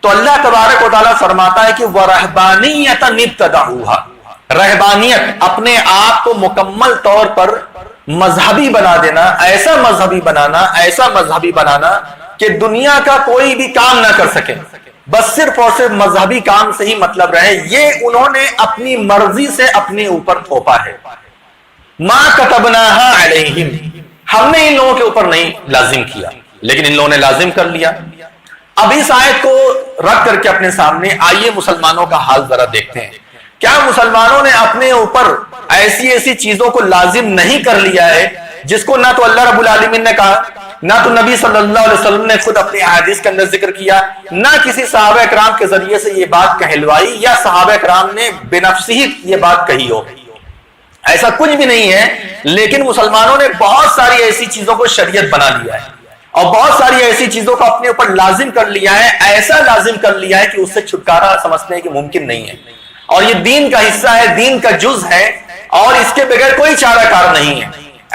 تو اللہ تبارک و تعالیٰ فرماتا ہے کہ وَرَهْبَانِيَّةً ابْتَدَعُوهَا، رہبانیت اپنے آپ کو مکمل طور پر مذہبی بنا دینا، ایسا مذہبی بنانا کہ دنیا کا کوئی بھی کام نہ کر سکے، بس صرف اور صرف مذہبی کام سے ہی مطلب رہے، یہ انہوں نے اپنی مرضی سے اپنے اوپر تھوپا ہے۔ مَا كَتَبْنَاهَا عَلَيْهِمْ، ہم نے ان لوگوں کے اوپر نہیں لازم کیا، لیکن ان لوگوں نے لازم کر لیا۔ اب اس آیت کو رکھ کر کے اپنے سامنے آئیے مسلمانوں کا حال ذرا دیکھتے ہیں۔ کیا مسلمانوں نے اپنے اوپر ایسی چیزوں کو لازم نہیں کر لیا ہے جس کو نہ تو اللہ رب العالمین نے کہا، نہ تو نبی صلی اللہ علیہ وسلم نے خود اپنی احادیث کے اندر ذکر کیا، نہ کسی صحابہ کرام کے ذریعے سے یہ بات کہلوائی یا صحابہ کرام نے بنفس ہی یہ بات کہی ہو؟ ایسا کچھ بھی نہیں ہے، لیکن مسلمانوں نے بہت ساری ایسی چیزوں کو شریعت بنا لیا ہے اور بہت ساری ایسی چیزوں کو اپنے اوپر لازم کر لیا ہے، ایسا لازم کر لیا ہے کہ اس سے چھٹکارا سمجھتے ہیں کہ ممکن نہیں ہے، اور یہ دین کا حصہ ہے، دین کا جز ہے، اور اس کے بغیر کوئی چارہ کار نہیں ہے۔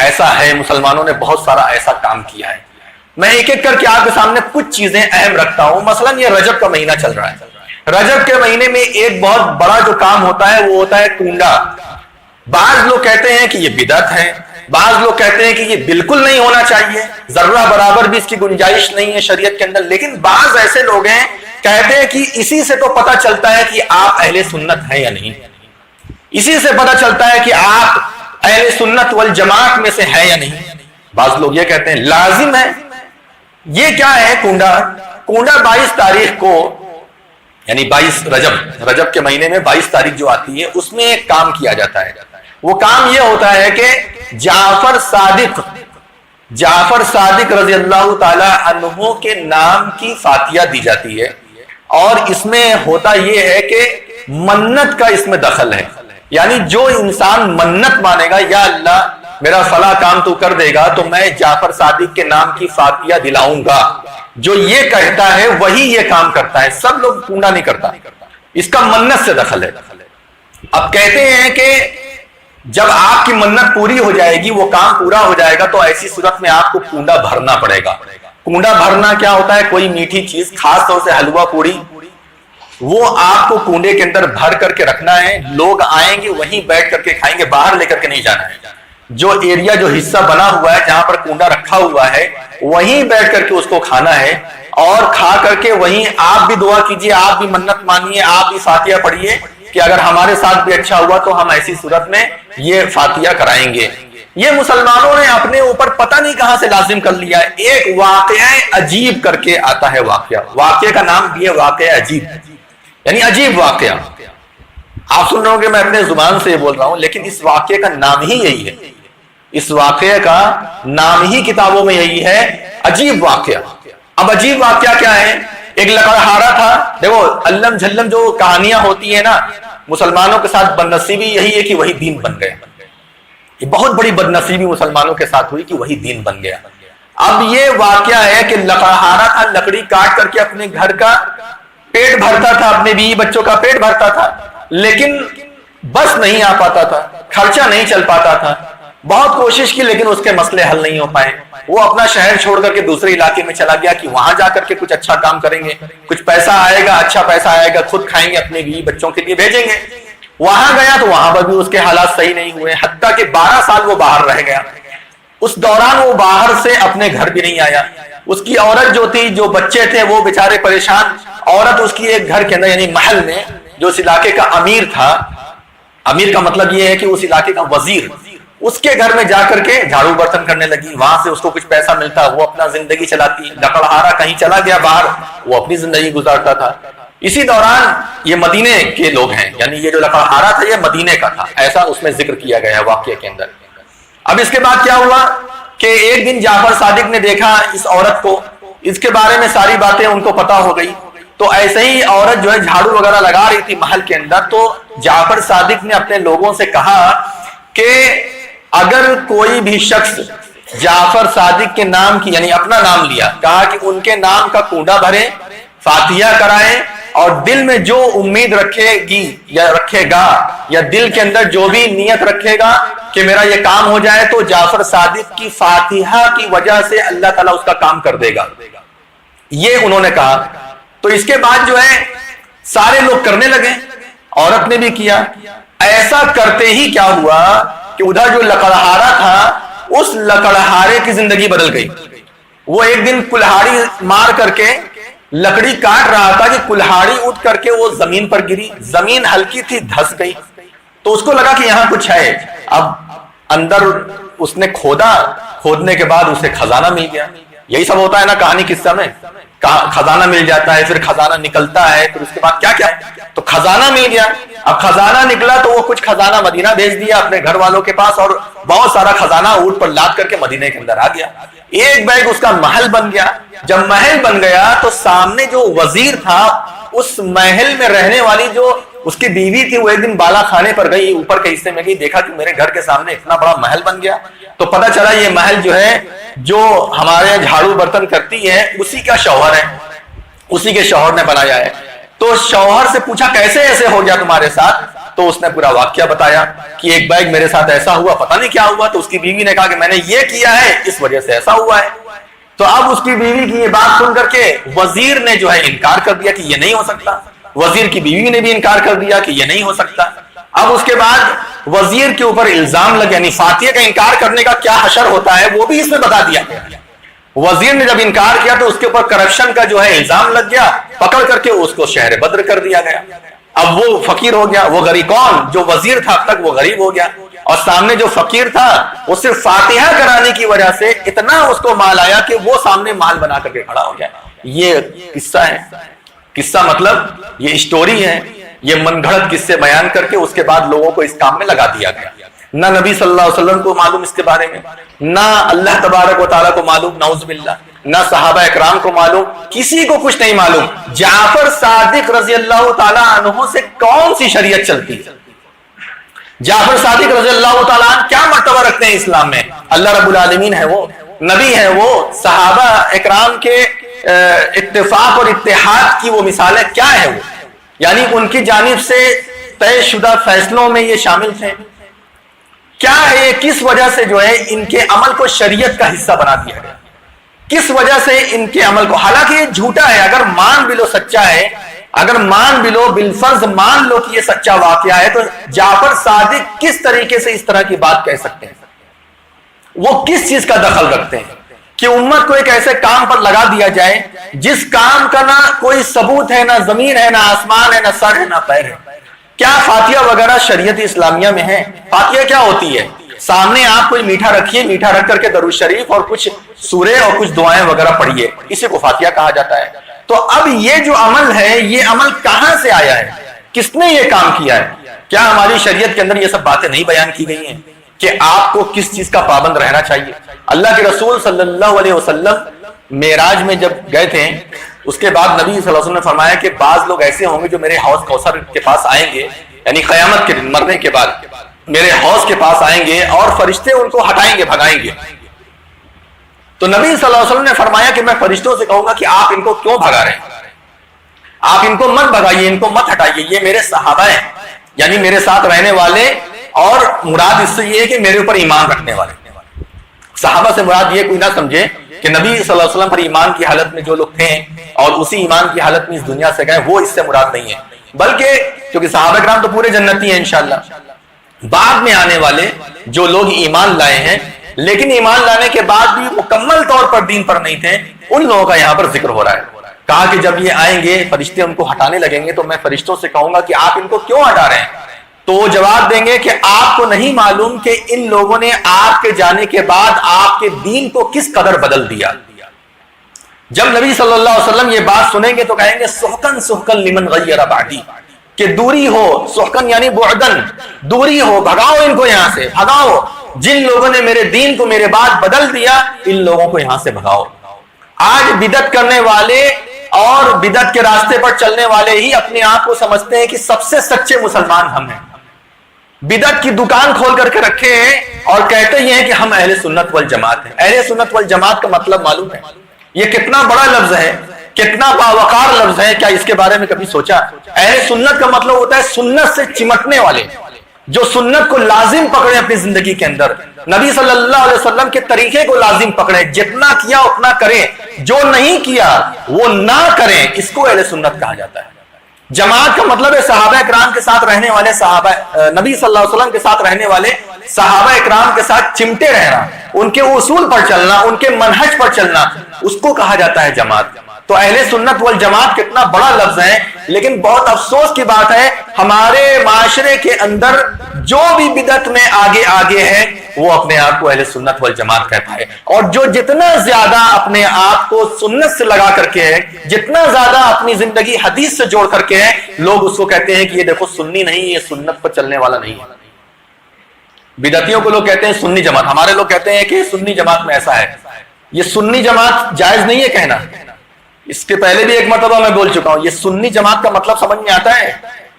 ایسا ہے، مسلمانوں نے بہت سارا ایسا کام کیا ہے۔ میں ایک ایک کر کے آپ کے سامنے کچھ چیزیں اہم رکھتا ہوں۔ مثلا یہ رجب کا مہینہ چل رہا ہے، رجب کے مہینے میں ایک بہت بڑا جو کام ہوتا ہے وہ ہوتا ہے کنڈا۔ بعض لوگ کہتے ہیں کہ یہ بدعت ہے، بعض لوگ کہتے ہیں کہ یہ بالکل نہیں ہونا چاہیے، ذرہ برابر بھی اس کی گنجائش نہیں ہے شریعت کے اندر، لیکن بعض ایسے لوگ ہیں کہتے ہیں کہ اسی سے تو پتہ چلتا ہے کہ آپ اہل سنت ہیں یا نہیں، اسی سے پتہ چلتا ہے کہ آپ اہل سنت والجماعت میں سے ہے یا نہیں۔ بعض لوگ یہ کہتے ہیں لازم ہے۔ یہ کیا ہے کنڈا؟ کنڈا 22 تاریخ کو، یعنی 22 رجب کے مہینے میں 22 تاریخ جو آتی ہے اس میں ایک کام کیا جاتا ہے۔ وہ کام یہ ہوتا ہے کہ جعفر صادق رضی اللہ تعالی عنہ کے نام کی فاتحہ دی جاتی ہے، اور اس میں ہوتا یہ ہے کہ منت کا اس میں دخل ہے، یعنی جو انسان منت مانے گا یا اللہ میرا فلاں کام تو کر دے گا تو میں جعفر صادق کے نام کی فاتحہ دلاؤں گا، جو یہ کہتا ہے وہی یہ کام کرتا ہے، سب لوگ کنڈا نہیں کرتا، اس کا منت سے دخل ہے۔ اب کہتے ہیں کہ جب آپ کی منت پوری ہو جائے گی، وہ کام پورا ہو جائے گا، تو ایسی صورت میں آپ کو کنڈا بھرنا پڑے گا۔ کنڈا بھرنا کیا ہوتا ہے؟ کوئی میٹھی چیز، خاص طور سے حلوہ پوری، وہ آپ کو کنڈے کے اندر بھر کر کے رکھنا ہے، لوگ آئیں گے وہیں بیٹھ کر کے کھائیں گے، باہر لے کر کے نہیں جانا ہے۔ جو ایریا، جو حصہ بنا ہوا ہے جہاں پر کنڈا رکھا ہوا ہے، وہیں بیٹھ کر کے اس کو کھانا ہے، اور کھا کر کے وہیں آپ بھی دعا کیجئے، آپ بھی منت مانیے، آپ بھی فاتحہ پڑھیے کہ اگر ہمارے ساتھ بھی اچھا ہوا تو ہم ایسی صورت میں یہ فاتحہ کرائیں گے۔ یہ مسلمانوں نے اپنے اوپر پتہ نہیں کہاں سے لازم کر لیا ہے۔ ایک واقعہ عجیب کر کے آتا ہے، واقعہ کا نام بھی ہے واقعہ عجیب، یعنی عجیب واقعہ۔ آپ سن رہے ہوں کہ میں اپنے زبان سے بول رہا ہوں، لیکن اس واقعے کا نام ہی یہی ہے، اس واقعے کا نام ہی کتابوں میں یہی ہے، عجیب واقعہ۔ اب عجیب واقعہ کیا ہے؟ ایک لکڑہارا تھا۔ دیکھو علم جھلم جو کہانیاں ہوتی ہیں نا، مسلمانوں کے ساتھ بدنصیبی یہی ہے کہ وہی دین بن گیا۔ یہ بہت بڑی بدنصیبی مسلمانوں کے ساتھ ہوئی کہ وہی دین بن گیا۔ اب یہ واقعہ ہے کہ لکڑہارا تھا، لکڑی کاٹ کر کے اپنے گھر کا پیٹ بھرتا تھا، اپنے بیوی بچوں کا پیٹ بھرتا تھا، لیکن بس نہیں آ پاتا تھا، خرچہ نہیں چل پاتا تھا۔ بہت کوشش کی لیکن اس کے مسئلے حل نہیں ہو پائے۔ وہ اپنا شہر چھوڑ کر کے دوسرے علاقے میں چلا گیا کہ وہاں جا کر کے کچھ اچھا کام کریں گے، کچھ پیسہ آئے گا، اچھا پیسہ آئے گا، خود کھائیں گے، اپنے بیوی بچوں کے لیے بھیجیں گے۔ وہاں گیا تو وہاں پر بھی اس کے حالات صحیح نہیں ہوئے، حتیٰ کہ 12 سال وہ باہر رہ گیا۔ اس دوران وہ باہر سے اپنے گھر بھی نہیں آیا۔ اس کی عورت جو تھی، جو بچے تھے، وہ بیچارے پریشان۔ عورت اس کی ایک گھر کے اندر، یعنی محل میں، جو اس علاقے کا امیر تھا، امیر کا مطلب یہ ہے کہ اس علاقے کا وزیر، اس کے گھر میں جا کر کے جھاڑو برتن کرنے لگی۔ وہاں سے اس کو کچھ پیسہ ملتا، وہ اپنا زندگی چلاتی۔ لکڑہارا کہیں چلا گیا باہر، وہ اپنی زندگی گزارتا تھا۔ اسی دوران یہ مدینے کے لوگ ہیں، یعنی یہ جو لکڑہارا تھا یہ مدینے کا تھا، ایسا اس میں ذکر کیا گیا ہے واقعے کے اندر۔ اب اس کے بعد کیا ہوا کہ ایک دن جعفر صادق نے دیکھا اس عورت کو، اس کے بارے میں ساری باتیں ان کو پتا ہو گئی۔ تو ایسے ہی عورت جو ہے جھاڑو وغیرہ لگا رہی تھی محل کے اندر، تو جعفر صادق نے اپنے لوگوں سے کہا کہ اگر کوئی بھی شخص جعفر صادق کے نام کی، یعنی اپنا نام لیا، کہا کہ ان کے نام کا کنڈا بھرے، فاتحہ کرائیں، اور دل میں جو امید رکھے گی یا رکھے گا، یا دل کے اندر جو بھی نیت رکھے گا کہ میرا یہ کام ہو جائے، تو جعفر صادق کی فاتحہ کی وجہ سے اللہ تعالیٰ اس کا کام کر دے گا۔ یہ انہوں نے کہا۔ تو اس کے بعد جو ہے سارے لوگ کرنے لگے، عورت نے بھی کیا۔ ایسا کرتے ہی کیا ہوا کہ ادھر جو لکڑہارا تھا اس لکڑہارے کی زندگی بدل گئی۔ وہ ایک دن کلہاڑی مار کر کے لکڑی کاٹ رہا تھا کہ کلہاڑی اٹھ کر کے وہ زمین پر گری، زمین ہلکی تھی، دھس گئی، تو اس کو لگا کہ یہاں کچھ ہے۔ اب اندر اس نے کھودا، کھودنے کے بعد اسے خزانہ مل گیا۔ یہی سب ہوتا ہے نا کہانی قصہ میں، خزانہ مل جاتا ہے، پھر خزانہ نکلتا ہے، پھر اس کے بعد کیا کیا ہے، تو خزانہ مل گیا۔ اب خزانہ نکلا تو وہ کچھ خزانہ مدینہ بھیج دیا اپنے گھر والوں کے پاس، اور بہت سارا خزانہ اونٹ پر لاد کر کے مدینہ کے اندر آ گیا۔ ایک بیگ اس کا محل بن گیا۔ جب محل بن گیا تو سامنے جو وزیر تھا، اس محل میں رہنے والی جو اس کی بیوی تھی، وہ ایک دن بالا خانے پر گئی، اوپر کے حصے میں گئی، دیکھا کہ میرے گھر کے سامنے اتنا بڑا محل بن گیا، تو پتہ چلا یہ محل جو ہے جو ہمارے جھاڑو برتن کرتی ہے اسی کا شوہر ہے، اسی کے شوہر نے بنایا ہے۔ تو شوہر سے پوچھا کیسے ایسے ہو گیا تمہارے ساتھ، تو اس نے پورا واقعہ بتایا کہ ایک بیگ میرے ساتھ ایسا ہوا، پتہ نہیں کیا ہوا۔ تو اس کی بیوی نے کہا کہ میں نے یہ کیا ہے، اس وجہ سے ایسا ہوا ہے۔ تو اب اس کی بیوی کی یہ بات سن کر کے وزیر نے جو ہے انکار کر دیا کہ یہ نہیں ہو سکتا، وزیر کی بیوی نے بھی انکار کر دیا کہ یہ نہیں ہو سکتا۔ اب اس کے بعد وزیر کے اوپر الزام لگا، یعنی فاتحہ کا انکار کرنے کا کیا حشر ہوتا ہے وہ بھی اس میں بتا دیا گیا۔ وزیر نے جب انکار کیا تو اس کے اوپر کرپشن کا جو ہے الزام لگ گیا، پکڑ کر کے اس کو شہر بدر کر دیا گیا۔ اب وہ فقیر ہو گیا، وہ غریب، کون جو وزیر تھا اب تک وہ غریب ہو گیا، اور سامنے جو فقیر تھا وہ صرف فاتحہ کرانے کی وجہ سے اتنا اس کو مال آیا کہ وہ سامنے مال بنا کر کے کھڑا ہو گیا۔ یہ قصہ ہے، قصہ مطلب یہ اسٹوری ہے، یہ من گھڑت قصے بیان کر کے اس کے بعد لوگوں کو اس کام میں لگا دیا گیا۔ نہ نبی صلی اللہ علیہ وسلم کو معلوم اس کے بارے میں، نہ اللہ تبارک و تعالیٰ کو معلوم، نعوذ باللہ، نہ صحابہ اکرام کو معلوم، کسی کو کچھ نہیں معلوم۔ جعفر صادق رضی اللہ تعالیٰ عنہ سے کون سی شریعت چلتی ہے؟ جعفر صادق رضی اللہ تعالیٰ عنہ کیا مرتبہ رکھتے ہیں اسلام میں؟ اللہ رب العالمین ہے وہ، نبی ہے وہ، صحابہ اکرام کے اتفاق اور اتحاد کی وہ مثالیں کیا ہے وہ، یعنی ان کی جانب سے طے شدہ فیصلوں میں یہ شامل تھے۔ کیا ہے، کس وجہ سے جو ہے ان کے عمل کو شریعت کا حصہ بنا دیا گیا، کس وجہ سے ان کے عمل کو، حالانکہ یہ جھوٹا ہے، اگر مان بھی لو سچا ہے، اگر مان بھی لو بالفرض مان لو کہ یہ سچا واقعہ ہے، تو جعفر صادق کس طریقے سے اس طرح کی بات کہہ سکتے ہیں؟ وہ کس چیز کا دخل رکھتے ہیں کہ امت کو ایک ایسے کام پر لگا دیا جائے جس کام کا نہ کوئی ثبوت ہے، نہ زمین ہے، نہ آسمان ہے، نہ سر ہے، نہ پیر ہے؟ کیا فاتحہ وغیرہ شریعت اسلامیہ میں ہے؟ فاتحہ کیا ہوتی ہے؟ سامنے آپ کوئی میٹھا رکھیے، میٹھا رکھ کر کے درود شریف اور کچھ سورے اور کچھ دعائیں وغیرہ پڑھیے، اسے کو فاتحہ کہا جاتا ہے۔ تو اب یہ جو عمل ہے، یہ عمل کہاں سے آیا ہے؟ کس نے یہ کام کیا ہے؟ کیا ہماری شریعت کے اندر یہ سب باتیں نہیں بیان کی گئی ہیں کہ آپ کو کس چیز کا پابند رہنا چاہیے؟ اللہ کے رسول صلی اللہ علیہ وسلم معراج میں جب گئے تھے، اس کے بعد نبی صلی اللہ علیہ وسلم نے فرمایا کہ بعض لوگ ایسے ہوں گے جو میرے حوض کوثر کے پاس آئیں گے، یعنی قیامت کے دن مرنے کے بعد میرے حوض کے پاس آئیں گے اور فرشتے ان کو ہٹائیں گے، بھگائیں گے۔ تو نبی صلی اللہ علیہ وسلم نے فرمایا کہ میں فرشتوں سے کہوں گا کہ آپ ان کو کیوں بھگا رہے ہیں؟ آپ ان کو مت بھگائیے، ان کو مت ہٹائیے، یہ میرے صحابہ ہیں، یعنی میرے ساتھ رہنے والے، اور مراد اس سے یہ ہے کہ میرے اوپر ایمان رکھنے والے۔ صحابہ سے مراد یہ کوئی نہ سمجھے کہ نبی صلی اللہ علیہ وسلم پر ایمان کی حالت میں جو لوگ تھے اور اسی ایمان کی حالت میں اس دنیا سے گئے، وہ اس سے مراد نہیں ہے، بلکہ کیونکہ صحابہ کرام تو پورے جنتی ہیں انشاءاللہ، بعد میں آنے والے جو لوگ ایمان لائے ہیں لیکن ایمان لانے کے بعد بھی مکمل طور پر دین پر نہیں تھے، ان لوگوں کا یہاں پر ذکر ہو رہا ہے۔ کہا کہ جب یہ آئیں گے فرشتے ان کو ہٹانے لگیں گے تو میں فرشتوں سے کہوں گا کہ آپ ان کو کیوں ہٹا رہے ہیں؟ تو وہ جواب دیں گے کہ آپ کو نہیں معلوم کہ ان لوگوں نے آپ کے جانے کے بعد آپ کے دین کو کس قدر بدل دیا۔ جب نبی صلی اللہ علیہ وسلم یہ بات سنیں گے تو کہیں گے سحقن سحقن لمن غیر بعدی، کہ دوری ہو، سحقن یعنی بعدن، دوری ہو، بھگاؤ ان کو یہاں سے، بھگاؤ جن لوگوں نے میرے دین کو میرے بعد بدل دیا، ان لوگوں کو یہاں سے بھگاؤ۔ آج بدعت کرنے والے اور بدعت کے راستے پر چلنے والے ہی اپنے آپ کو سمجھتے ہیں کہ سب سے سچے مسلمان ہم ہیں، بدعت کی دکان کھول کر کے رکھے ہیں اور کہتے یہ ہیں کہ ہم اہل سنت والجماعت ہیں۔ اہل سنت والجماعت کا مطلب معلوم ہے؟ یہ کتنا بڑا لفظ ہے، کتنا باوقار لفظ ہے، کیا اس کے بارے میں کبھی سوچا؟ اہل سنت کا مطلب ہوتا ہے سنت سے چمٹنے والے، جو سنت کو لازم پکڑے اپنی زندگی کے اندر، نبی صلی اللہ علیہ وسلم کے طریقے کو لازم پکڑیں، جتنا کیا اتنا کریں، جو نہیں کیا وہ نہ کریں، اس کو اہل سنت کہا جاتا ہے۔ جماعت کا مطلب ہے صحابہ اکرام کے ساتھ رہنے والے نبی صلی اللہ علیہ وسلم کے ساتھ رہنے والے صحابہ اکرام کے ساتھ چمٹے رہنا، ان کے اصول پر چلنا، ان کے منہج پر چلنا، اس کو کہا جاتا ہے جماعت۔ تو اہل سنت والجماعت کتنا بڑا لفظ ہے، لیکن بہت افسوس کی بات ہے ہمارے معاشرے کے اندر جو بھی بدعت میں آگے ہے وہ اپنے آپ کو اہل سنت والجماعت کہتا ہے، اور جو جتنا زیادہ اپنے آپ کو سنت سے لگا کر کے ہے، جتنا زیادہ اپنی زندگی حدیث سے جوڑ کر کے ہے، لوگ اس کو کہتے ہیں کہ یہ دیکھو سنی نہیں، یہ سنت پر چلنے والا نہیں ہے۔ بدعتیوں کو لوگ کہتے ہیں سنی جماعت، ہمارے لوگ کہتے ہیں کہ سنی جماعت میں ایسا ہے۔ یہ سنی جماعت جائز نہیں ہے کہنا، اس کے پہلے بھی ایک مرتبہ میں بول چکا ہوں۔ یہ سنی جماعت کا مطلب سمجھ میں آتا ہے؟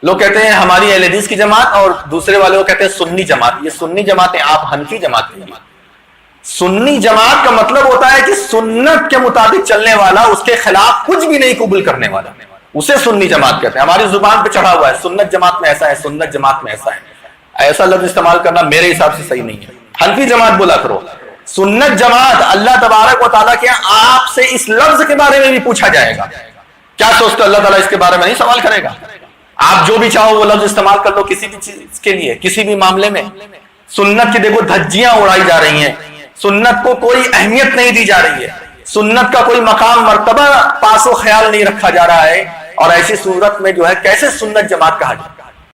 لوگ کہتے ہیں ہماری اہل حدیث کی جماعت، اور دوسرے والے کو کہتے ہیں سنی جماعت۔ یہ سنی جماعت ہے، آپ حنفی جماعت کہیے۔ سنی جماعت کا مطلب ہوتا ہے کہ سنت کے مطابق چلنے والا، اس کے خلاف کچھ بھی نہیں قبول کرنے والا، اسے سنی جماعت کہتے ہیں۔ ہماری زبان پہ چڑھا ہوا ہے سنت جماعت میں ایسا ہے، سنت جماعت میں ایسا ہے، ایسا لفظ استعمال کرنا میرے حساب سے صحیح نہیں ہے۔ حنفی جماعت بولا کرو۔ سنت جماعت اللہ تبارک و تعالیٰ کے آپ سے اس لفظ کے بارے میں بھی پوچھا جائے گا، کیا سوچتے اللہ تعالیٰ اس کے بارے میں نہیں سوال کرے گا؟ آپ جو بھی چاہو وہ لفظ استعمال کر لو کسی بھی چیز کے لیے، کسی بھی معاملے میں۔ سنت کی دیکھو دھجیاں اڑائی جا رہی ہیں، سنت کو کوئی اہمیت نہیں دی جا رہی ہے، سنت کا کوئی مقام مرتبہ پاس و خیال نہیں رکھا جا رہا ہے، اور ایسی صورت میں جو ہے کیسے سنت جماعت کہا جائے؟